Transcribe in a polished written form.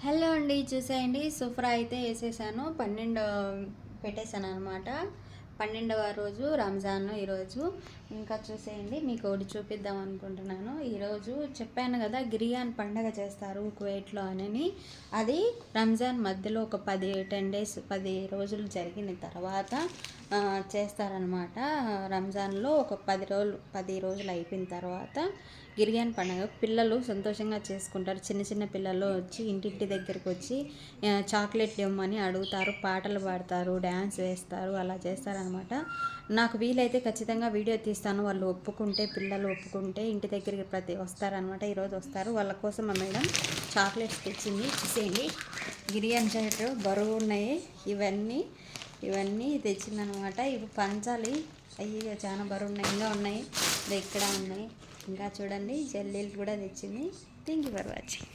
Hello అండి, చూసేయండి. Super అయితే వేసేసాను. 12 పెట్టేశాను అనమాట. 12వ రోజు రంజాన్ ఈరోజు. ఇంకా చూసేయండి, మీకు ఒకటి చూపిద్దాం అనుకుంటున్నాను. ఈరోజు చెప్పాను కదా, గిరియాన్ పండగ చేస్తారు కువైట్లో అని. అది రంజాన్ మధ్యలో ఒక 10 డేస్ 10 రోజులు జరిగిన తర్వాత చేస్తారనమాట. రంజాన్లో ఒక 10 రోజులు అయిపోయిన తర్వాత గిరియాన్ పండుగ పిల్లలు సంతోషంగా చేసుకుంటారు. చిన్న చిన్న పిల్లలు వచ్చి ఇంటింటి దగ్గరికి వచ్చి చాక్లెట్లు ఇవ్వమని అడుగుతారు, పాటలు పాడతారు, డ్యాన్స్ వేస్తారు, అలా చేస్తారనమాట. నాకు వీలైతే ఖచ్చితంగా వీడియో తీస్తాను. వాళ్ళు ఒప్పుకుంటే, పిల్లలు ఒప్పుకుంటే ఇంటి దగ్గరికి వస్తారనమాట. ఈరోజు వస్తారు. వాళ్ళ కోసం మా మేడం చాక్లెట్స్ తెచ్చింది. చూసేయండి, గిరియాన్ చాక్లెట్ బరువు ఉన్నాయి. ఇవన్నీ తెచ్చిందనమాట. ఇవి పంచాలి. అయ్యి చాలా బరువు ఉన్నాయి. ఇంకా ఉన్నాయి, ఇక్కడ ఉన్నాయి. ఇంకా చూడండి, జల్లీలు కూడా తెచ్చింది. Thank you for watching.